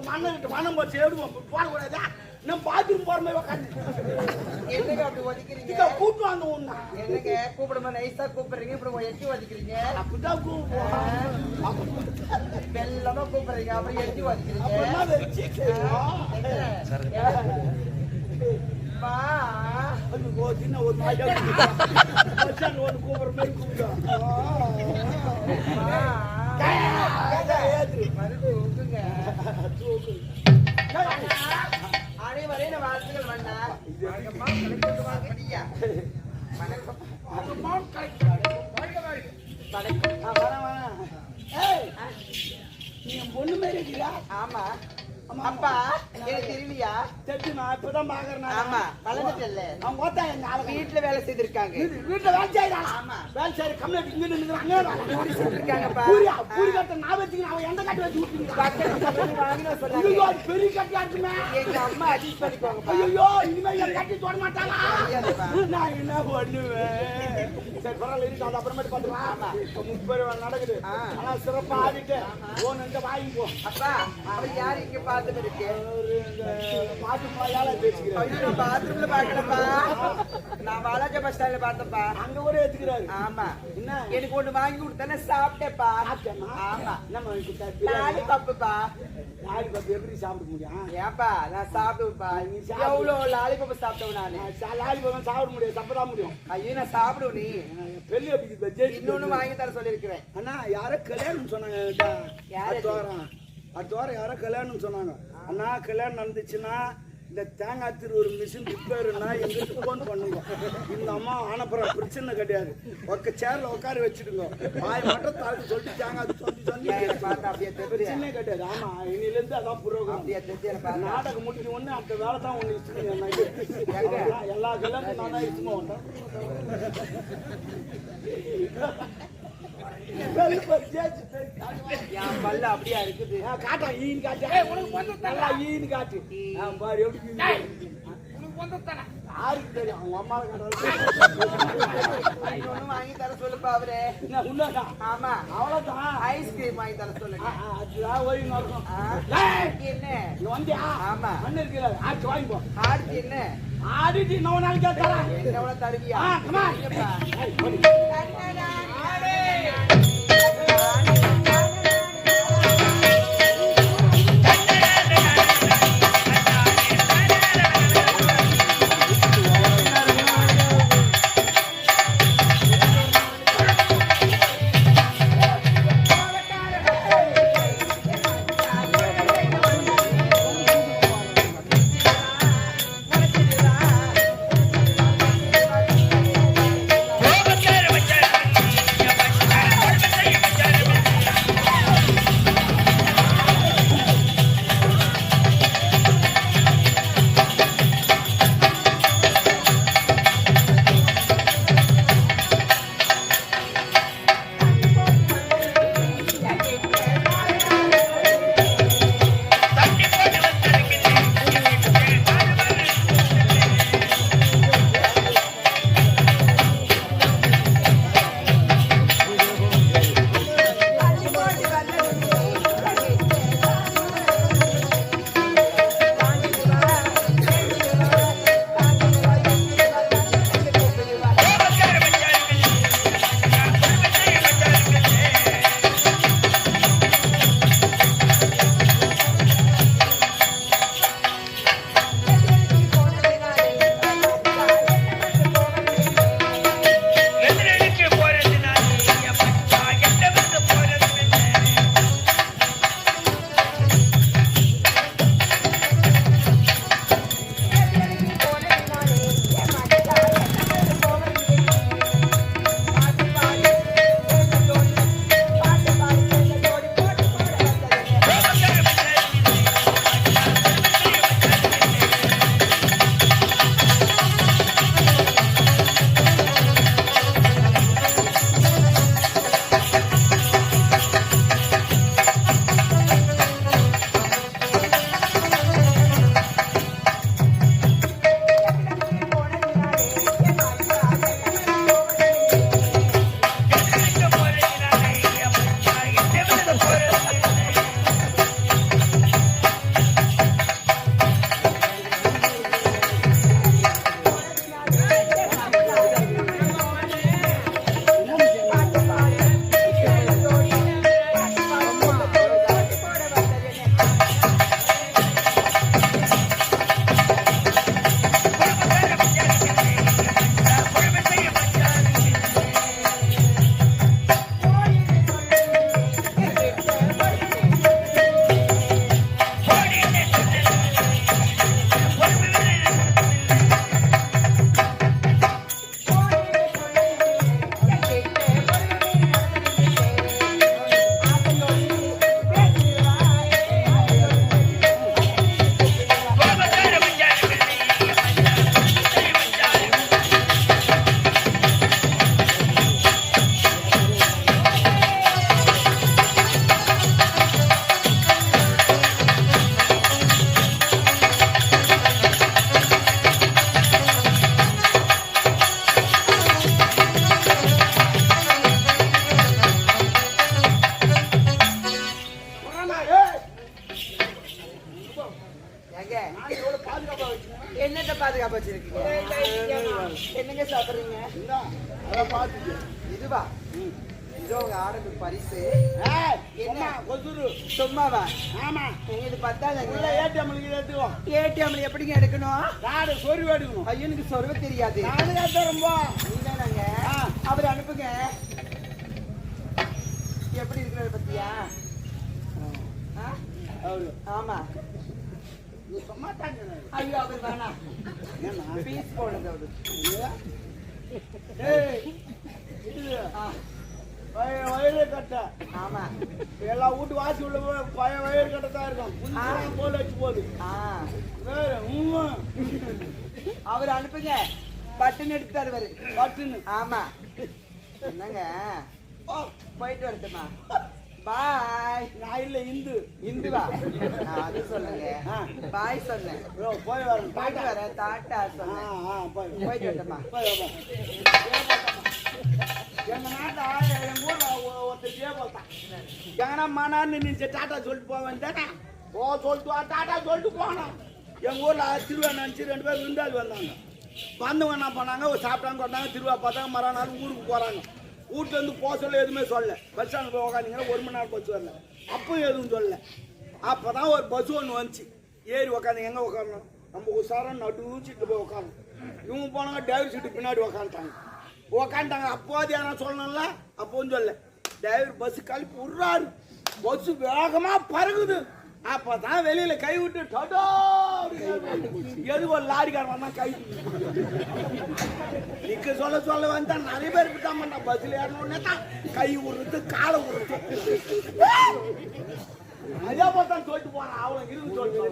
மண்ணு மனம் போச்சு எடுவோம் போகக்கூடாதா நம்ம பாத்ரூம் போற மாதிரி உட்காந்து என்னங்க அப்படி ஒதுக்கிறீங்க இத கூட்டு வாங்க ஒண்ணா என்னங்க கூப்பிடுமா நைஸா கூப்பிடுறீங்க இப்படி எட்டி ஒதுக்கிறீங்க அப்படிதான் கூப்பிடுவோம் வெள்ளமா கூப்பிடுறீங்க அப்புறம் எட்டி ஒதுக்கிறீங்க சின்ன ஒரு ஒன்று கூப்பிடுற மாதிரி கூப்பிடுவோம் அனைவரையும் வாழ்த்துக்கள் மண்ணா நீ பொண்ணு மாதிரி இருக்கிறா ஆமா அப்பா எனக்கு தெரியலையா தெரிஞ்சு நான் இப்பதான் பாக்குறேன் ஆமா வளர்ந்துட்டல்ல அவங்க பார்த்தா எங்க ஆளு வீட்டுல வேலை செய்திருக்காங்க வீட்டுல வேலை செய்யறாங்க ஆமா வேலை செய்யற கம்யூனிட்டி இங்க நின்னுறாங்க இருக்காங்கப்பா பூரி கட்ட நான் வச்சுக்கிறேன் அவன் எந்த கட்டு வச்சு வாங்கின சொன்னாங்க பெரிய கட்டியா இருக்குமே எங்க அம்மா அட்ஜஸ்ட் பண்ணிக்கோங்கப்பா ஐயோ இனிமே என் கட்டி தொட மாட்டாங்களா நான் என்ன பண்ணுவேன் சரி பரவாயில்ல இருக்கு அது அப்புறமேட்டு பாத்துக்கலாம் ஆமா 30 ரூபா நடக்குது ஆனா சிறப்பா ஆடிட்டு ஓன் எங்க வாங்கிப்போ அப்பா அவர் யாரு இங்க பாத்துட்டு இருக்கு பாத்து போயால பேசிக்கிறேன் நான் பாத்ரூம்ல பாக்கலப்பா நான் வாலாஜா பஸ் ஸ்டாண்ட்ல பார்த்தப்பா அங்க ஒரே ஏத்துக்கிறாரு ஆமா என்ன எனக்கு ஒண்ணு வாங்கி கொடுத்தானே சாப்பிட்டேப்பா ஆமா நம்ம நாலு கப்புப்பா லாலிபப் எப்படி சாப்பிட முடியும் ஏப்பா நான் சாப்பிடுவேப்பா நீ எவ்வளவு லாலிபப் சாப்பிட்டவன் நானு லாலிபப் சாப்பிட முடியாது சாப்பிட முடியும் ஐயோ நான் சாப்பிடுவேன் நீ பெரிய இன்னொன்னு வாங்கி தர சொல்லிருக்கிறேன் அண்ணா யாரோ கல்யாணம் சொன்னாங்க அடுத்த வாரம் யாரோ கல்யாணம் சொன்னாங்க அண்ணா கல்யாணம் நடந்துச்சுன்னா இந்த தேங்காய் திரு ஒரு மிஷின் ரிப்பேருன்னா எங்களுக்கு ஃபோன் பண்ணுங்க இந்த அம்மா ஆனப்புறம் பிரச்சனை கிடையாது சேர்ல உட்கார வச்சுடுங்க வாய் மட்டும் தாழ்த்து சொல்லிட்டு தேங்காய் சொல்லி பிரச்சனை கிடையாது ஆமா இன்னிலேருந்து அதான் புரோகிராம் நாடகம் முடிஞ்ச ஒண்ணு அந்த வேலை தான் ஒண்ணு இஷ்டம் எல்லா கல்யாணம் நான் தான் இஷ்டமா வந்தேன் பல்ல அப்படியா இருக்குது காட்டா ஈன்னு காட்டு நல்லா ஈன்னு காட்டு பாரு எப்படி யாருக்கு தெரியும் அவங்க அம்மா ஒண்ணு வாங்கி தர சொல்லுப்பா அவரே உண்மைதா ஆமா அவ்வளவுதான் ஐஸ்கிரீம் வாங்கி தர சொல்லுங்க அதுதான் ஓய்வு நடக்கும் என்ன நீ வந்தியா ஆமா மண்ணு இருக்கிற ஆச்சு வாங்கிப்போ ஆடுச்சு என்ன ஆடிட்டு இன்னொரு நாளைக்கு தரேன் என்ன தருவியா பாதுகாப்பா வச்சுக்கோங்க. என்னத்த பாதுகாப்பு வச்சிருக்கீங்க? என்னங்க சாப்பிடுறீங்க? இந்தா, அதை பார்த்துக்க. இதுவா? இதோ உங்க ஆடம்பு பரிசு. என்ன கொசுரு? சும்மாவா? ஆமா, நீங்க இது பத்தாதங்க. உள்ள ஏடிஎம்ல எடுத்துவோம். ஏடிஎம்ல எப்படிங்க எடுக்கணும்? காடு சொருவி எடுக்கணும். ஐயனுக்கு சொல்ல தெரியாது. நானு கேட்டுறோம்பா. நீதானாங்க? அவர் அனுப்புங்க. எப்படி இருக்கிறத பத்தியா? ஆ? அவரு ஆமா. நீ சும்மா தாங்க. ஐயோ அவர் வேணாம். ஏன்னா பீஸ் போடுங்க அவரு. ஏய், இது ஆ, வயிறு கட்ட ஆமா. எல்லா வீட்டு வாசி உள்ள பழைய வயிறு கட்ட தான் இருக்கும். புதுசா போல வச்சு போகுது. ஆ, வேற உண்மை அவர் அனுப்புங்க. பட்டன் எடுத்து தருவாரு. பட்டுன்னு. ஆமா. என்னங்க ஓ, போயிட்டு வரட்டுமா? பாய். நான் இல்ல இந்து. இந்துவா? நான் அது சொல்லுங்க. பாய் சொன்னேன். ப்ரோ, போய் வரேன். போயிட்டு வரேன். டாட்டா சொன்னேன். போய் போயிட்டு வரட்டுமா? போய் வா. எங்க நாட்டை எங்க ஊர்ல ஒருத்தர் ஜெயபால்தான். எங்கன்னா மனான்னு நீ டாட்டா சொல்லிட்டு போக வேண்டானே. ஓ சொல்லிட்டு வா, டாட்டா சொல்லிட்டு போனோம். எங்க ஊர்ல திருவா நினைச்சு 2 பேர் விருந்தாளி வந்தாங்க. வந்தவங்க என்ன பண்ணாங்க, சாப்பிட்டாங்க கொண்டாங்க, திருவா பார்த்தாங்க, மறுநாள் ஊருக்கு போறாங்க. வீட்டுல இருந்து போக சொல்ல எதுவுமே சொல்லல. பஸ் ஸ்டாண்ட் போய் உக்காந்தீங்கன்னா 1 மணி நேரம் பஸ் வரல. அப்பவும் எதுவும் சொல்லல. அப்பதான் ஒரு பஸ் ஒன்று வந்துச்சு. ஏறி உக்காந்து எங்க உட்காரணும், நம்ம உசாரம் நடு சீட்டு போய் உட்காரணும். இவங்க போனாங்க டிரைவர் சீட்டு பின்னாடி உக்காந்துட்டாங்க. அப்போது யாரா சொல்லணும்ல, அப்போவும் சொல்ல. டிரைவர் பஸ் கழிப்பு விடுறாரு. பஸ் வேகமா பறகுது. அப்பதான் வெளியில கை விட்டு டடோ எது ஒரு லாரிக்காரன் வந்தா கை நிக்க சொல்ல வந்தா நிறைய பேருக்கு தான் பண்ணா. பஸ்ல ஏறணும்னே தான் கை விடுறது, காலை விடுறது. அதே போல தான் சொல்லிட்டு போறான். அவன் இருந்து சொல்லிட்டு